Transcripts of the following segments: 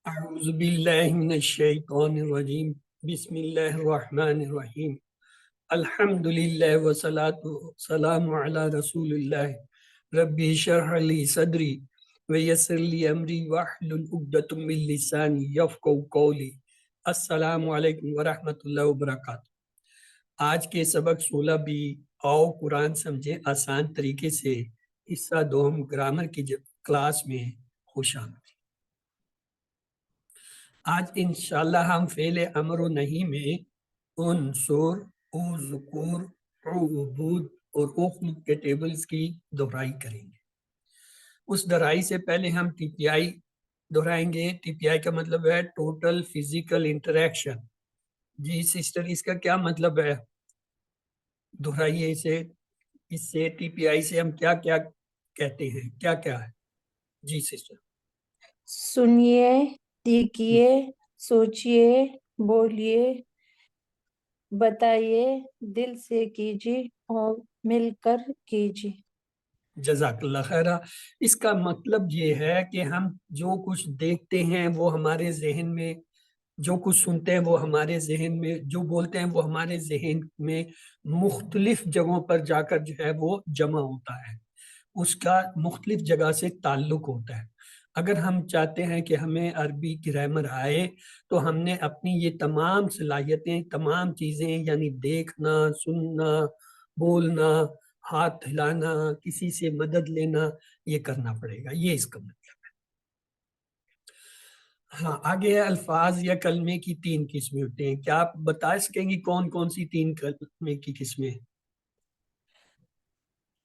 اعوذ باللہ من الشیطان الرجیم بسم اللہ الرحمن الرحیم الحمد للہ والصلاة والسلام علی رسول اللہ ربی اشرح لی صدری ویسر لی امری واحلل عقدۃ من لسانی یفقہوا قولی۔ السلام علیکم ورحمۃ اللہ وبرکاتہ۔ آج کے سبق 16 بھی آؤ قرآن سمجھیں آسان طریقے سے حصہ دوم گرامر کی کلاس میں خوش آمدید۔ آج انشاءاللہ ہم فعل امر و نہیں میں انصر، اذکر، اعبد اور اخلق کے ٹیبلز کی دہرائی کریں گے۔ اس دہرائی سے پہلے ہم ٹی پی آئی دہرائیں گے۔ ٹی پی آئی کا مطلب ہے ٹوٹل فزیکل انٹریکشن۔ جی سسٹر، اس کا کیا مطلب ہے؟ دہرائیے اسے۔ اس سے ٹی پی آئی سے ہم کیا کیا کہتے ہیں، کیا کیا ہے؟ جی سسٹر۔ سنیے، دیکھیے، سوچیے، بولیے، بتائیے، دل سے کیجیے اور مل کر کیجیے۔ جزاک اللہ خیرہ۔ اس کا مطلب یہ ہے کہ ہم جو کچھ دیکھتے ہیں وہ ہمارے ذہن میں، جو کچھ سنتے ہیں وہ ہمارے ذہن میں، جو بولتے ہیں وہ ہمارے ذہن میں مختلف جگہوں پر جا کر جو ہے وہ جمع ہوتا ہے، اس کا مختلف جگہ سے تعلق ہوتا ہے۔ اگر ہم چاہتے ہیں کہ ہمیں عربی گرامر آئے تو ہم نے اپنی یہ تمام صلاحیتیں، تمام چیزیں یعنی دیکھنا، سننا، بولنا، ہاتھ ہلانا، کسی سے مدد لینا، یہ کرنا پڑے گا۔ یہ اس کا مطلب ہے۔ ہاں، آگے ہے الفاظ یا کلمے کی 3 قسمیں ہوتے ہیں۔ کیا آپ بتا سکیں گی کون کون سی 3 کلمے کی قسمیں؟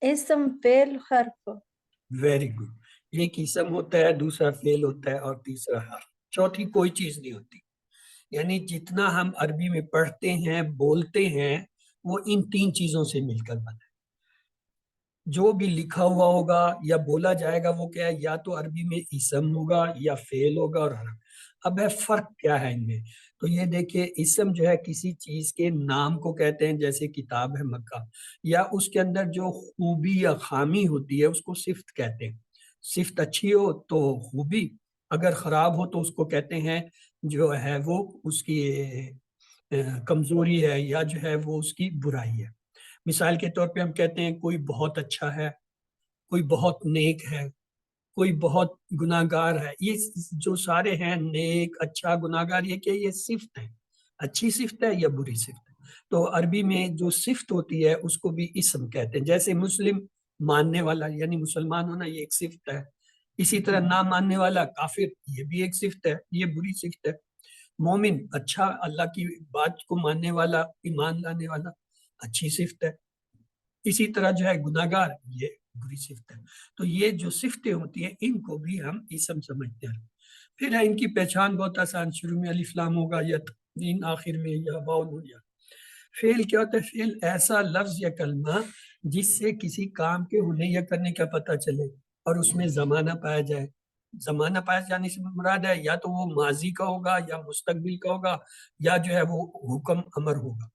اسم، فعل، حرف۔ Very good. ایک اسم ہوتا ہے، دوسرا فعل ہوتا ہے اور تیسرا حرف، چوتھی کوئی چیز نہیں ہوتی۔ یعنی جتنا ہم عربی میں پڑھتے ہیں، بولتے ہیں، وہ ان 3 چیزوں سے مل کر بنا ہے۔ جو بھی لکھا ہوا ہوگا یا بولا جائے گا وہ کیا ہے؟ یا تو عربی میں اسم ہوگا یا فعل ہوگا اور حرف۔ اب ہے فرق کیا ہے ان میں؟ تو یہ دیکھیں، اسم جو ہے کسی چیز کے نام کو کہتے ہیں، جیسے کتاب ہے مکہ، یا اس کے اندر جو خوبی یا خامی ہوتی ہے اس کو صفت کہتے ہیں۔ صفت اچھی ہو تو خوبی، اگر خراب ہو تو اس کو کہتے ہیں جو ہے وہ اس کی کمزوری ہے یا جو ہے وہ اس کی برائی ہے۔ مثال کے طور پہ ہم کہتے ہیں کوئی بہت اچھا ہے، کوئی بہت نیک ہے، کوئی بہت گناہگار ہے۔ یہ جو سارے ہیں، نیک، اچھا، گناہگار، یہ کہ یہ صفت ہے، اچھی صفت ہے یا بری صفت ہے۔ تو عربی میں جو صفت ہوتی ہے اس کو بھی اسم کہتے ہیں۔ جیسے مسلم، ماننے والا، یعنی مسلمان ہونا، یہ ایک صفت ہے۔ اسی طرح نہ ماننے والا، کافر، یہ بھی ایک صفت ہے، یہ بری صفت ہے۔ مومن، اچھا، اللہ کی بات کو ماننے والا، ایمان لانے والا، اچھی صفت ہے۔ اسی طرح جو ہے گناہگار، یہ بری صفت ہے۔ تو یہ جو صفتیں ہوتی ہیں ان کو بھی ہم اسم سمجھتے ہیں۔ پھر ہے ان کی پہچان بہت آسان، شروع میں الف لام ہوگا یا تنوین آخر میں یا واو نون یا۔ فعل کیا ہوتا ہے؟ فعل ایسا لفظ یا کلمہ جس سے کسی کام کے ہونے یا کرنے کا پتہ چلے اور اس میں زمانہ پایا جائے۔ زمانہ پایا جانے سے مراد ہے یا تو وہ ماضی کا ہوگا یا مستقبل کا ہوگا یا جو ہے وہ حکم امر ہوگا۔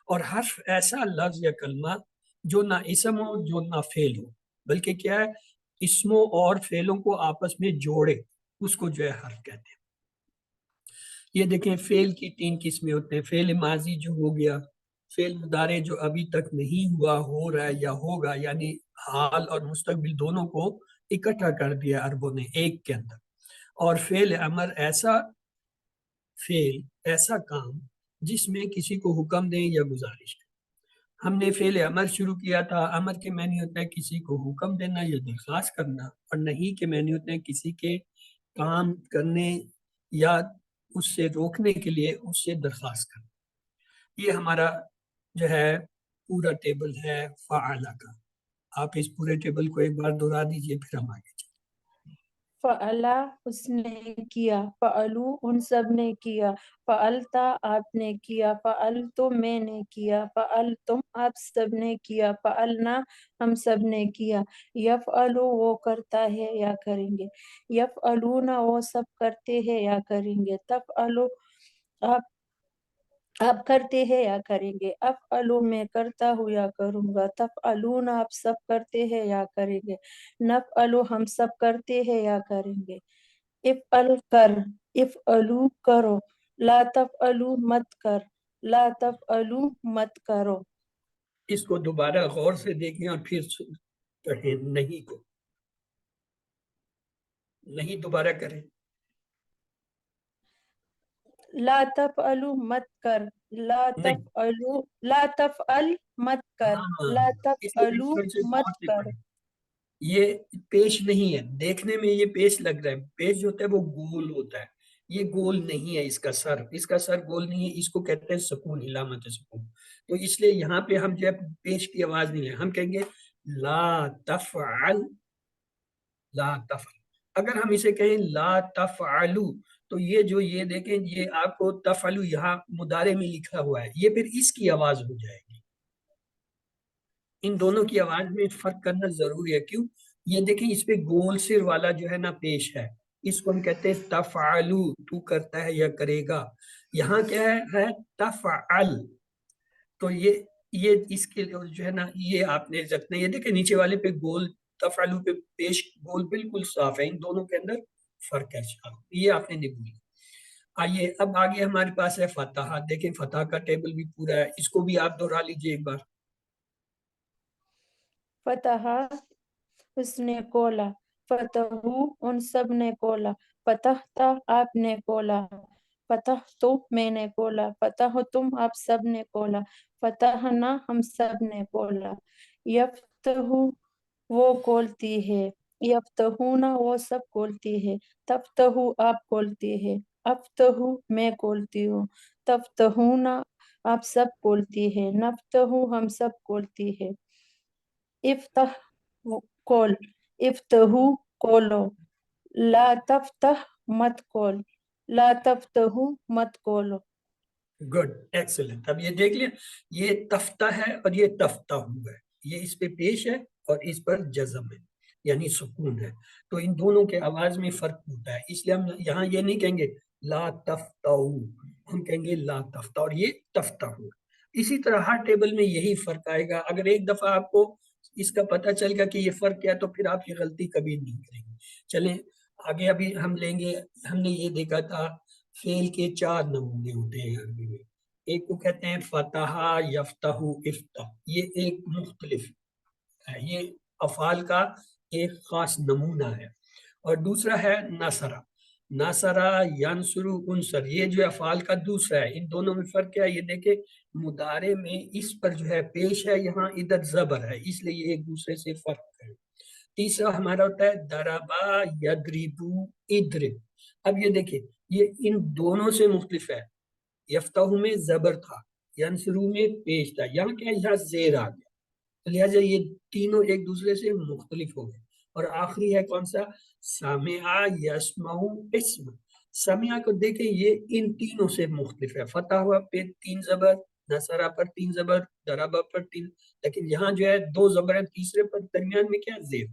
اور حرف ایسا لفظ یا کلمہ جو نہ اسم ہو جو نہ فعل ہو، بلکہ کیا ہے، اسموں اور فعلوں کو آپس میں جوڑے، اس کو جو ہے حرف کہتے ہیں۔ یہ دیکھیں، فعل کی 3 قسمیں ہوتے ہیں۔ فعل ماضی جو ہو گیا، فعل مضارع جو ابھی تک نہیں ہوا، ہو رہا ہے یا ہوگا، یعنی حال اور مستقبل دونوں کو اکٹھا کر دیا عربوں نے ایک کے اندر۔ اور فعل امر ایسا فعل، ایسا کام جس میں کسی کو حکم دیں یا گزارش دیں۔ ہم نے فعل امر شروع کیا تھا۔ امر کے معنی ہوتا ہے کسی کو حکم دینا یا درخواست کرنا، اور نہیں کے معنی ہوتے ہیں کسی کے کام کرنے یا اس سے روکنے کے لیے اس سے درخواست کرنا۔ یہ ہمارا جو ہے پورا ٹیبل ہے فعالہ کا۔ آپ اس پورے ٹیبل کو ایک بار دہرا دیجئے، پھر ہم آگے چلیں۔ فعلا، اس نے کیا، فعلو، ان سب نے کیا، فعلتا، آپ نے کیا، فعلتم، میں نے کیا، فعلتم، آپ سب نے کیا، فعلنا، ہم سب نے کیا۔ یفعلو، وہ کرتا ہے یا کریں گے، یفعلون، وہ سب کرتے ہیں یا کریں گے، تفعلو، آپ کرتے ہیں یا کریں گے، افعلو، میں کرتا ہوں یا کروں گا، تفعلون، آپ سب کرتے ہیں یا کریں گے، نفعلو، ہم سب کرتے ہیں یا کریں گے۔ افعل، کر، इफ़अलू करो, ला तफ़अलू मत कर, ला तफ़अलू मत करो। इसको दोबारा गौर से देखें और फिर पढ़ें, नहीं को नहीं दोबारा करें। ला तफ़अलू मत कर, ला नहीं, तफ़अलू, ला तफ़अल मत कर, हाँ, ला इसे भी तफ़अलू थोड़े से गौर मत से कर। पढ़ें। ये पेश नहीं है, देखने में ये पेश लग रहा है, पेश जो होता है वो गोल होता है, ये गोल नहीं है, इसका सर गोल नहीं है, इसको कहते हैं सुकून, इलामत सुकून। तो इसलिए यहाँ पे हम जो है पेश की आवाज नहीं है, हम कहेंगे ला तफअल, ला तफअल। अगर हम इसे कहें ला तफअलू, तो ये जो ये देखें, ये आपको तफअलू यहाँ मुदारे में लिखा हुआ है, ये फिर इसकी आवाज हो जाएगी। इन दोनों की आवाज में फर्क करना जरूरी है। क्यों? ये देखें, इस पे गोल सिर वाला जो है ना पेश है, इसको हम कहते हैं तफअलू, तू करता है या करेगा। यहाँ क्या है तफअल। तो ये इसके जो है ना, ये आपने रखना, ये देखें नीचे वाले पे गोल, तफअलू पे पेश गोल बिल्कुल साफ है, इन दोनों के अंदर फर्क है, ये आपने नहीं भूली। आइए अब आगे हमारे पास है फतह। देखें फतह का टेबल भी पूरा है, इसको भी आप दोहरा लीजिए एक बार। फतहा उसने खोला, फतहू उन सब ने खोला, फतहता आपने खोला, फतह तो मैंने खोला, फतह तुम आप सब ने खोला, फतहना हम सब ने खोला। यफ्तहू वो खोलती है, यफ्तहूना वो सब खोलती है, तफ्तहू आप खोलती है, अफ्तहू मैं खोलती हूँ, तफ्तहूना आप सब खोलती है, नफ्तहू हम सब खोलती है। इफ्तह खोल, इफ्तहू खोलो, ला तफ्तह मत खोल, ला तफ्तहू मत खोलो। Good, excellent. अब ये देख लिया, ये तफ्ता है और ये तफ्ता हुआ है, ये इस पे पेश है और इस पर जज़म है, यानी सुकून है। तो इन दोनों के आवाज में फर्क होता है, इसलिए हम यहाँ ये नहीं कहेंगे ला तफ्ताऊ, हम कहेंगे ला तफ्ता, और ये तफ्ता हुआ। इसी तरह हर टेबल में यही फर्क आएगा। अगर एक दफा आपको इसका पता चल गया कि ये फर्क क्या है, तो फिर आप ये गलती कभी नहीं करेंगे। चलें आगे, अभी हम लेंगे, हमने ये देखा था फेल के 4 नमूने होते हैं अरबी में। एक को कहते हैं फतहा, यफ्तहू, इफ्तह, ये एक मुख्तलिफ है, ये अफाल का एक खास नमूना है। और दूसरा है नसरा, नसरा यंसुरु उनसर, ये जो अफाल का दूसरा है। इन दोनों में फर्क क्या है, ये देखे मुदारे में इस पर जो है पेश है, यहाँ इधर जबर है, इसलिए ये एक दूसरे से फर्क है। तीसरा हमारा होता है दरबा यदरिबू इद्रिब। अब ये देखिए, ये इन दोनों से मुख्तलिफ है। यफ्ताहू में जबर था, यंसरू में पेश था, यहाँ क्या है, यहाँ जेर आ गया, तो लिहाजा ये तीनों एक दूसरे से मुख्तलिफ हो गए। और आखिरी है कौन सा, सामिआ यस्माउ इस्म। सामिआ को देखें, ये इन तीनों से मुख्तलिफ है। फतह हुआ पे 3 जबर, नसरा पर 3 जबर, दराबा पर 3, लेकिन यहाँ जो है 2 जबर है, तीसरे पर दरमियान में क्या जेर,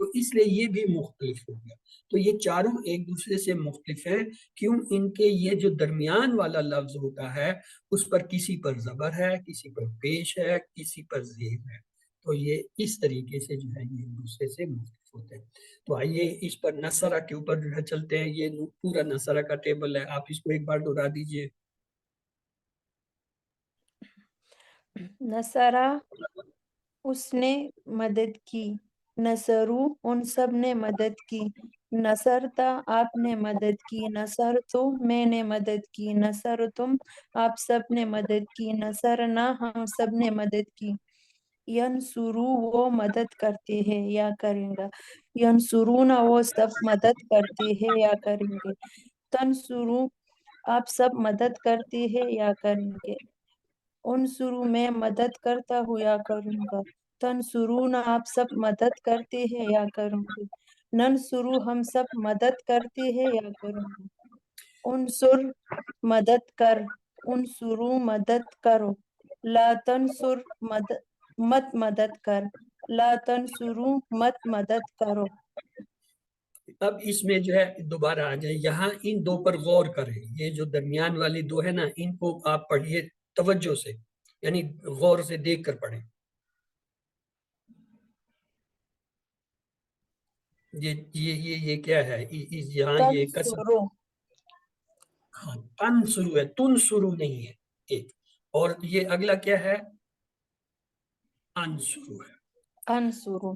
तो इसलिए ये भी मुख्तलिफ हो गया। तो ये चारों एक दूसरे से मुख्तलिफ है। क्यों? इनके ये जो दरमियान वाला लफ्ज होता है, उस पर किसी पर जबर है, किसी पर पेश है, किसी पर जेर है। तो ये इस तरीके से जो है ये एक दूसरे से मुख्तलिफ होते हैं। तो आइए इस पर नसरा के ऊपर जो है चलते हैं। ये पूरा नसरा का टेबल है, आप इसको एक बार दोहरा दीजिए। नसरा उसने मदद की, नसरू उन सब ने मदद की, नसरता आपने मदद की, नसर तो मैंने मदद की, नसर तुम आप सब ने मदद की, नसरना हम सब ने मदद की। यनसुरू वो मदद करते हैं या करेंगे, यनसुरूना वो सब मदद करते हैं या करेंगे, तनसुरू आप सब मदद करते हैं या करेंगे, उनसुरू मैं मदद करता हूँ या करूँगा, तनसुरून आप सब मदद करते हैं या करूँगी, ननसुरू हम सब मदद करते हैं या करूँगा, उनसुर मदद कर, उनसुरू मदद करो, ला तनसुर मत मदद कर, ला तनसुरू मत मदद करो। अब इसमें जो है दोबारा आ जाए, यहाँ इन दो पर गौर करें, ये जो दरमियान वाली दो है ना, इनको आप पढ़िए तवज्जो से, यानी गौर से देख कर पढ़ें। ये क्या है, यहाँ ये कसर, तनसुरो हाँ, तन शुरू है, तुन शुरू नहीं है एक। और ये अगला क्या है, अन शुरू है। अंसुरु,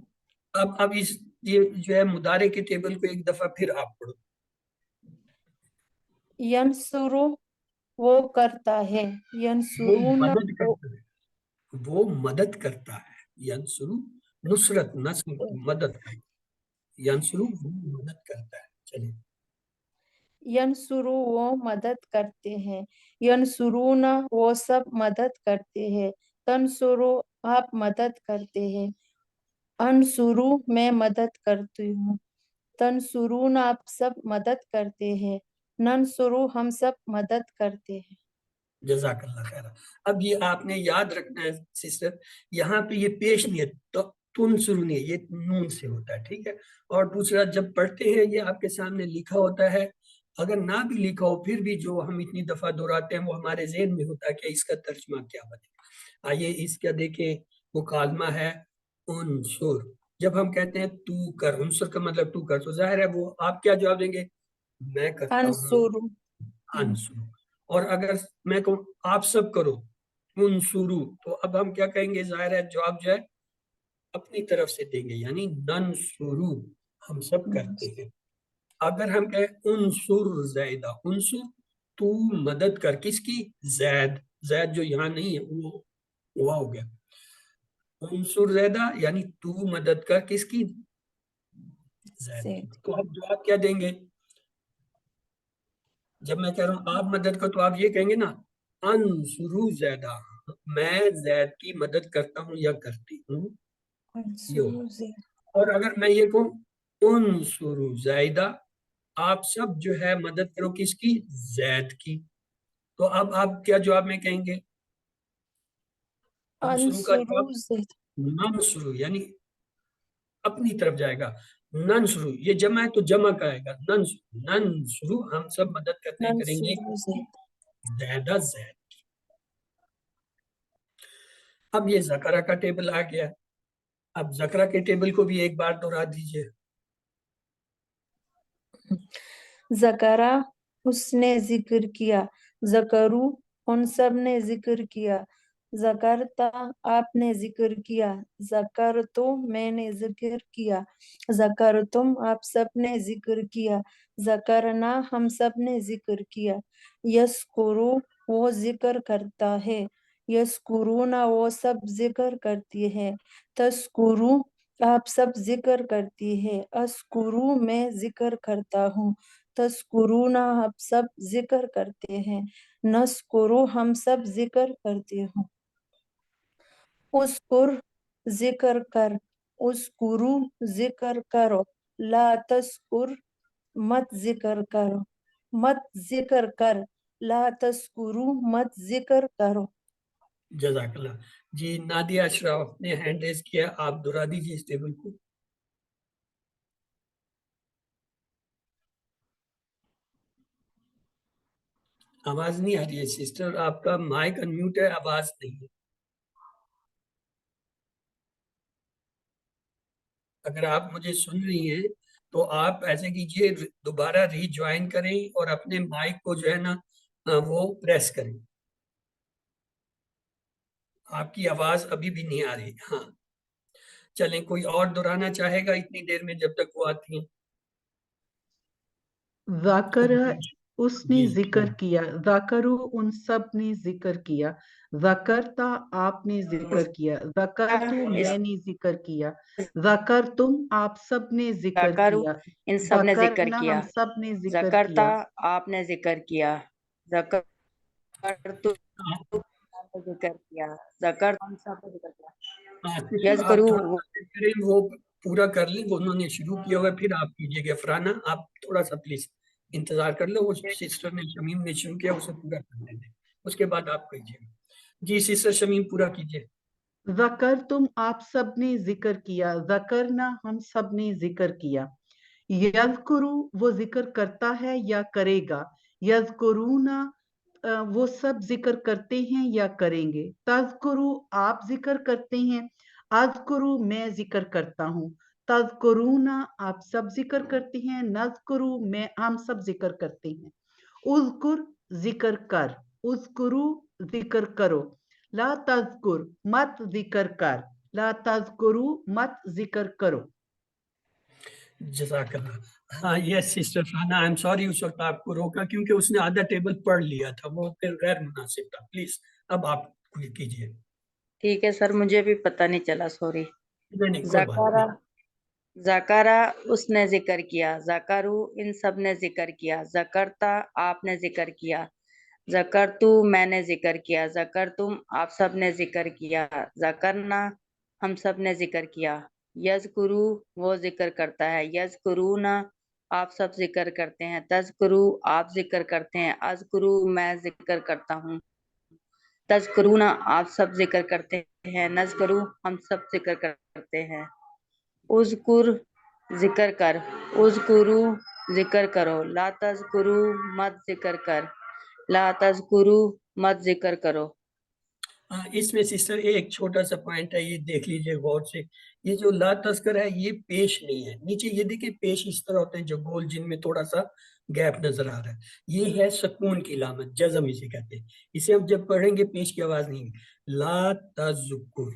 अब इस ये जो है मुदारे के टेबल को एक दफा फिर आप पढ़ो। यंसुरु वो करता है, वो यंसुरूना मदद वो करता है, वो मदद करता है। यंसुरु नुसरत, नस्र मदद करता है। यंसुरु वो मदद करता है। चलिए, यंसुरु वो मदद करते हैं, यंसुरूना वो सब मदद करते हैं, तंसुरु आप मदद करते हैं, अनसुरु मैं मदद करती हूँ, तंसुरून आप सब मदद करते हैं, नंसुरु हम सब मदद करते हैं। जज़ाकल्लाह खैर। अब ये आपने याद रखना है सिस्टर, यहाँ पे ये पेश नहीं है, तो तुम शुरू नहीं है, ये नून से होता है, ठीक है। और दूसरा, जब पढ़ते हैं ये आपके सामने लिखा होता है, अगर ना भी लिखा हो फिर भी जो हम इतनी दफा दोहराते हैं वो हमारे ज़हन में होता है कि इसका तर्जमा क्या बने। आइए इसका देखें, मुकालमा है उनसुर। जब हम कहते हैं तू कर, उनसुर का मतलब तू कर, तो जाहिर है वो आप क्या जवाब देंगे, मैं करता हूँ, अनसुरु, अनसुरु। और अगर मैं कहूँ आप सब करो, उनसुरु, तो अब हम क्या कहेंगे, जाहिर है जवाब जो है अपनी तरफ से देंगे, यानी ननसुरु, हम सब करते हैं। अगर हम कहें उनसुर जैदा, उनसुर तू मदद कर, किसकी, जैद, जैद जो यहाँ नहीं है वो हुआ हो गया, उनसुर जैदा यानी तू मदद कर, किसकी, जैद से की। तो अब जवाब क्या देंगे, जब मैं कह रहा हूँ आप मदद करो तो आप ये कहेंगे ना, अनसुरु जैदा, मैं जैद की मदद करता हूँ या करती हूँ, ये अनसुरु होगा। से और अगर मैं ये कहूँ उनसुरु जैदा, आप सब जो है मदद करो, किसकी, जैद की, तो अब आप क्या जवाब में कहेंगे, उनसुरु का अनसुरु जवाब से ननसुरु, यानी अपनी तरफ जाएगा। ननसुरु ये जमा है तो जमा का आएगा, ननसुरु, ननसुरु हम सब मदद करते हैं, करेंगे नंसुरु से किसकी, ज्यादा जैद। अब ये जकरा का टेबल आ गया, अब जकरा के टेबल को भी एक बार दोहरा दीजिए। जकरा उसने जिक्र किया, जकरू उन सब ने जिक्र किया, जकरता आपने जिक्र किया, जकर तो मैंने जिक्र किया, जकर तुम आप सब ने जिक्र किया, जकरना हम सब ने जिक्र किया, यस्कुरु वो जिक्र करता है, यस्कुरुना वो सब जिक्र करती है, तस्कुरु आप सब जिक्र करती है, अस्कुरु मैं जिक्र करता हूँ, तस्कुरूना आप सब जिक्र करते हैं, नस्कुरु हम सब जिक्र करते हैं, उस्कुर जिक्र कर, उस्कुरु जिक्र करो, ला तस्कुर मत जिक्र करो, मत जिक्र कर, ला तस्कुरु मत जिक्र करो। जजाकल्ला। जी नादिया अशरफ ने हैंड रेज किया, आप दोहरा दीजिए इस टेबल को। आवाज नहीं आ रही है सिस्टर, आपका माइक अनम्यूट है, आवाज नहीं है। अगर आप मुझे सुन रही हैं तो आप ऐसे कीजिए, दोबारा रीज्वाइन करें और अपने माइक को जो है ना वो प्रेस करें। आपकी आवाज अभी भी नहीं आ रही। हाँ, चलें, कोई और दोहराना चाहेगा इतनी देर में जब तक वो आती हैं। ज़ाकरा उसने जी जिक्र किया, ज़ाकरू उन सब ने जिक्र किया, ज़करता आपने जिक्र किया, ज़करतु मैंने जिक्र किया, ज़कर तुम आप सब ने जिक्र ज़करू किया, इन सब ने जिक्र ज़करना किया, हम सब ने जिक्र ज़करता किया, आपने जिक्र किया, ज़करतु हाँ, आपने जिक्र किया, ज़कर हम सब ने जिक्र किया, सिस्टर आप यज़करू थोड़ा सा वेट करें, वो पूरा कर लें, वो उन्होंने शुरू किया हुआ है, फिर आप कीजिएगा। फराना आप थोड़ा सा प्लीज इंतजार कर लो, वो सिस्टर ने, शमीम ने शुरू किया, उसे पूरा करने दें, उसके बाद आप कीजिएगा। जी सिस्टर शमीम पूरा कीजिए। ज़कर तुम आप सब ने जिक्र किया, ज़करना हम सब ने जिक्र किया, यज़कुरु वो जिक्र करता है या करेगा, यज़कुरूना वो सब जिक्र करते हैं या करेंगे, तज़कुरु आप जिक्र करते हैं, अज़कुरु मैं जिक्र करता हूँ, तज़कुरूना आप सब जिक्र करते हैं, नज़कुरु मैं हम सब जिक्र करते हैं, उज़कुर जिक्र कर, उज़कुरु जिक्र करो, ला तज़कुर मत जिक्र कर, ला तज़कुरु मत जिक्र करो। जज़ाकल्लाह। हाँ यस सिस्टर फाना, आई एम सॉरी उस वक्त आपको रोका क्योंकि उसने आधा टेबल पढ़ लिया था, वो फिर गैर मुनासिब था। प्लीज अब आप कीजिए। ठीक है सर, मुझे भी पता नहीं चला, सॉरी। नहीं नहीं कोई बात ज़कारा, नहीं। ज़कारा उसने जिक्र किया, ज़करू इन सब ने जिक्र किया, ज़करता आपने जिक्र किया, ज़करतु मैंने जिक्र किया, ज़करतुम आप सब ने जिक्र किया, ज़करना हम सब ने जिक्र किया, यज़कुरू वो जिक्र करता है, यज़कुरूना आप सब जिक्र करते हैं, तज़कुरू आप जिक्र करते हैं, अज़कुरू मैं जिक्र करता हूँ, तज़कुरूना आप सब जिक्र करते हैं, नज़कुरू हम सब जिक्र करते हैं, उज़कुर जिक्र कर, उज़कुरू जिक्र करो, ला तज़कुरू मत जिक्र कर, ला तज़कुरू मत जिक्र करो। इसमें सिस्टर एक छोटा सा पॉइंट है, ये देख लीजिए गौर से। ये जो ला तस्कर है ये पेश नहीं है, नीचे ये देखिए पेश इस तरह होते हैं जो गोल, जिनमें थोड़ा सा गैप नजर आ रहा है, ये है सुकून की लामत, जज़म इसे कहते हैं। इसे हम जब पढ़ेंगे पेश की आवाज नहीं, ला तज़कुर,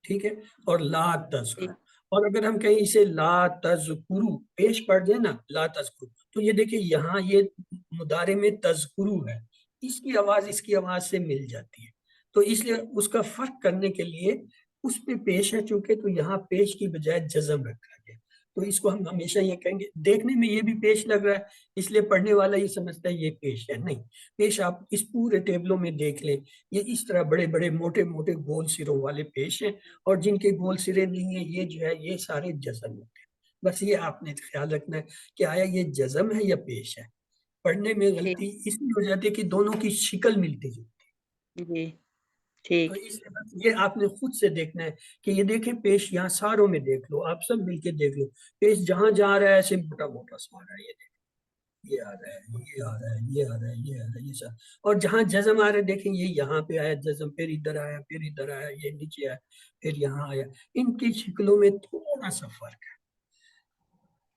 ठीक है, और ला तज़कुर। और अगर हम कहीं इसे ला तज़कुरु पेश पढ़ दें ना, ला तज़कुरु, तो ये देखिए यहाँ ये मुदारे में तज़कुरु है, इसकी आवाज इसकी आवाज से मिल जाती है, तो इसलिए उसका फर्क करने के लिए उस पे पेश है चूंकि, तो यहाँ पेश की बजाय जज़म रखा गया, तो इसको हम हमेशा ये कहेंगे। देखने में ये भी पेश लग रहा है इसलिए पढ़ने वाला ये समझता है ये पेश है, नहीं। पेश आप इस पूरे टेबलों में देख लें, ये इस तरह बड़े बड़े मोटे मोटे गोल सिरों वाले पेश हैं, और जिनके गोल सिरे नहीं है ये जो है ये सारे जज़म होते हैं। बस ये आपने ख्याल रखना है कि आया ये जज़म है या पेश है। पढ़ने में ठीक, गलती इसलिए हो जाती है कि दोनों की शिकल मिलती जुलती जी है, तो ठीक, इसलिए बस ये आपने खुद से देखना है कि ये देखें पेश यहाँ सारों में देख लो, आप सब मिलके देख लो, पेश जहां जा रहा है ऐसे मोटा मोटा सा आ रहा है, ये देखो ये आ रहा है, ये आ रहा है, ये आ रहा है, ये आ रहा है, ये सब। और जहां जज़म आ रहा है देखें, ये यहाँ पे आया जज़म, फिर इधर आया, फिर इधर आया, ये नीचे आया, फिर यहाँ आया, इनकी शक्लों में थोड़ा सा फर्क है,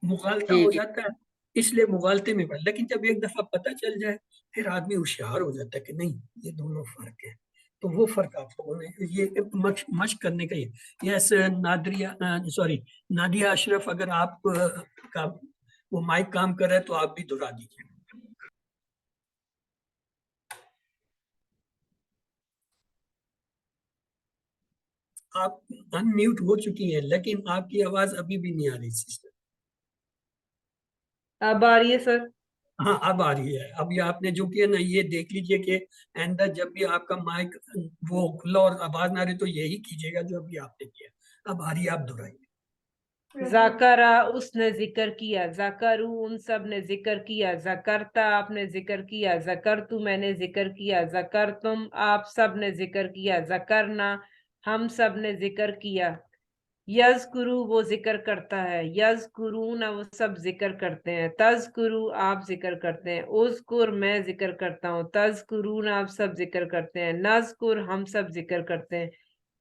मुगालता हो ठीक है, जाता है, इसलिए मुगालते में पढ़। लेकिन जब एक दफा पता चल जाए फिर आदमी होशियार हो जाता है कि नहीं ये दोनों फर्क है, तो वो फर्क आप लोगों ने ये मश्क करने का ही। यस नादिया, सॉरी नादिया अशरफ, अगर आप का वो माइक काम कर रहा है तो आप भी दोहरा दीजिए। आप अनम्यूट हो चुकी हैं लेकिन आपकी आवाज अभी भी नहीं आ रही सिस्टर। अब आ रही है सर? हाँ अब आ रही है। अभी आपने जो किया ना ये देख लीजिए कि आइंदा जब भी आपका माइक वो खुला और आवाज ना आ रही तो यही कीजिएगा जो अभी आपने किया। अब आ रही है, आप दोहराइए। ज़ाकरा उसने जिक्र किया, ज़करू उन सब ने जिक्र किया, ज़करता आपने जिक्र किया, ज़करतु मैंने जिक्र किया, ज़करतुम आप सब ने जिक्र किया, ज़करना हम सब ने जिक्र किया, यज़कुरु वो जिक्र करता है, यज़कुरूना वो सब जिक्र करते हैं, तज़कुरु आप जिक्र करते हैं, उज़कुर मैं जिक्र करता हूँ, तज़कुरूना आप सब जिक्र करते हैं, नज़कुर हम सब जिक्र करते हैं,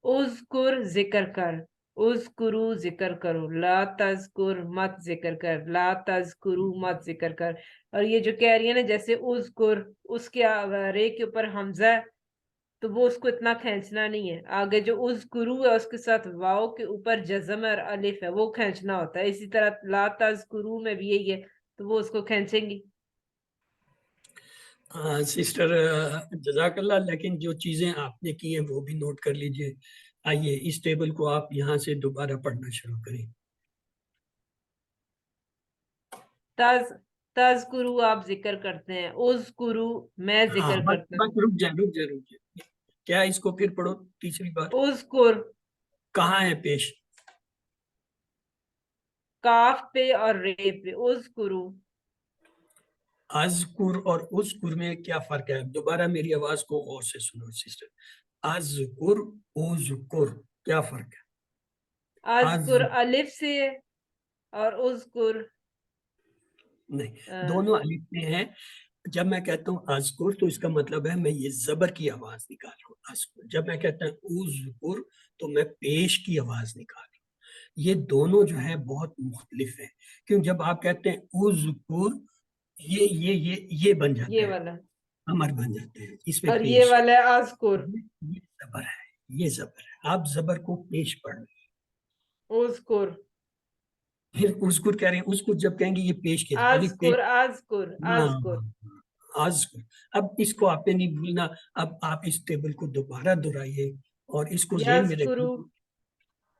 उज़कुर जिक्र कर, उज़कुरु जिक्र करो, ला तज़कुर मत जिक्र कर, ला तज़कुरु मत जिक्र कर। और ये जो कह रही है ना, जैसे उज़कुर उसके रे के ऊपर हमजा है तो वो उसको इतना खींचना नहीं है, आगे जो उज़कुरु है उसके साथ वाव के ऊपर जज़म और अलिफ है वो खींचना होता है। इसी तरह ला तज़कुरु में भी यही है, तो वो उसको खींचेंगी। सिस्टर जजाकल्ला, लेकिन जो चीजें आपने की हैं वो भी नोट कर लीजिए। आइए इस टेबल को आप यहाँ से दोबारा पढ़ना शुरू करें। तज तज़कुरु आप जिक्र करते हैं, उज़कुरु मैं हाँ जिक्र बस करता बस हूँ, रुक जाए। क्या इसको फिर पढ़ो तीसरी बार। उज़कुर कहाँ है पेश? काफ पे और रे पे, उज़कुरु। अज़कुर और उज़कुर में क्या फर्क है? दोबारा मेरी आवाज को गौर से सुनो सिस्टर। अज़कुर उज़कुर क्या फर्क है? अज़ अज़कुर अलिफ से है और उज़कुर नहीं, दोनों अलिफ में है। जब मैं कहता हूँ अज़कुर तो इसका मतलब है मैं ये जबर की आवाज निकाल रहा हूँ, अज़कुर। जब मैं कहता हूँ उज़कुर तो मैं पेश की आवाज निकाल रहा हूँ। ये दोनों जो है बहुत मुख्तलिफ है, क्यों? जब आप कहते हैं उज़कुर یہ بن جاتا یہ ہے، والا، امر بن جاتے ہیں اس میں اور پیش. یہ والا ہے اذکر، یہ زبر ہے، یہ زبر ہے. آپ زبر کو پیش پڑھ لیں. اذکر، پھر اذکر کہہ رہے ہیں، اذکر جب کہیں گے یہ پیش کیا ابھی پیش. اذکر، اذکر، اذکر، اذکر. اب اس کو آپ نے نہیں بھولنا. اب آپ اس ٹیبل کو دوبارہ دہرائیے اور اس کو ذہن میں رکھیے. یذکرو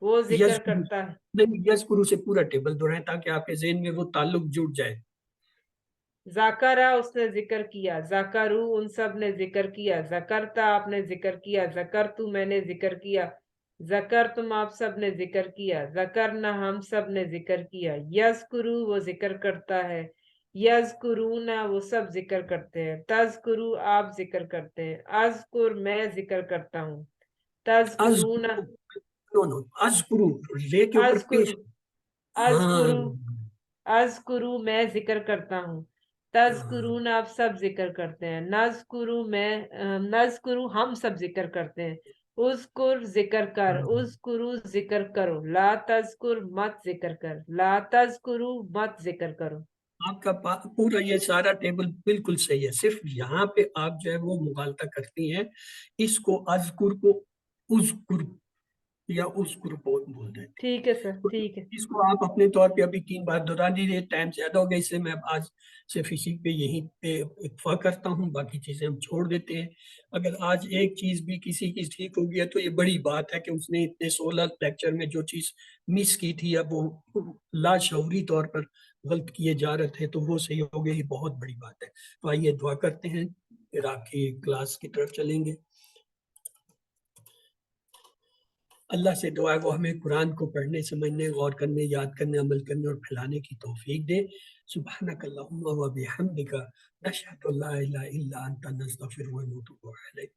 وہ ذکر یذکرو، کرتا ہے، نہیں، یذکرو سے پورا ٹیبل دہرائیں تاکہ آپ کے ذہن میں وہ تعلق جڑ جائے. ذکرہ اس نے ذکر کیا، ذکرو ان سب نے ذکر کیا، ذکرتا آپ نے ذکر کیا، ذکرتو میں نے ذکر کیا، ذکرتم آپ سب نے ذکر کیا، ذکرنا ہم سب نے ذکر کیا، یذکرو وہ ذکر کرتا ہے، یذکرونا وہ سب ذکر کرتے ہیں، تذکرو آپ ذکر کرتے ہیں، اذکر میں ذکر کرتا ہوں، تذکرونا نو اذکرو لے کے اوپر پیش. اذکرو، ہاں اذکرو، اذکرو میں ذکر کرتا ہوں، تذکرون آپ سب ذکر کرتے ہیں، نذکرو میں نذکرو ہم سب ذکر کرتے ہیں، اذکر ذکر کر، اذکرو ذکر کرو، لا تذکر مت ذکر کر، لا تذکرو مت ذکر کرو. آپ کا پورا یہ سارا ٹیبل بالکل صحیح ہے. صرف یہاں پہ آپ جو ہے وہ مغالطہ کرتی ہیں. اس کو اذکر کو اذکر یا اذکر بول دیتے ہیں. ٹھیک ہے سر، ٹھیک ہے. اس کو آپ اپنے طور پہ ابھی 3 بار دہرا دیجیے. ٹائم زیادہ ہو گیا اس لیے میں اب آج صرف اسی پہ یہیں پہ اکتفا کرتا ہوں، باقی چیزیں ہم چھوڑ دیتے ہیں. اگر آج ایک چیز بھی کسی کی ٹھیک ہو گیا تو یہ بڑی بات ہے کہ اس نے اتنے 16 لیکچر میں جو چیز مس کی تھی اب وہ لاشعوری طور پر غلط کیے جا رہے تھے تو وہ صحیح ہو گیا. یہ بہت بڑی بات ہے. تو آئیے دعا کرتے ہیں، پھر آپ کی کلاس کی طرف چلیں گے. اللہ سے دعا ہے وہ ہمیں قرآن کو پڑھنے، سمجھنے، غور کرنے، یاد کرنے، عمل کرنے اور پھیلانے کی توفیق دے. سبحانک اللہم و بحمدک، نشہد ان لا الہ الا انت، نستغفرک و نتوب الیک.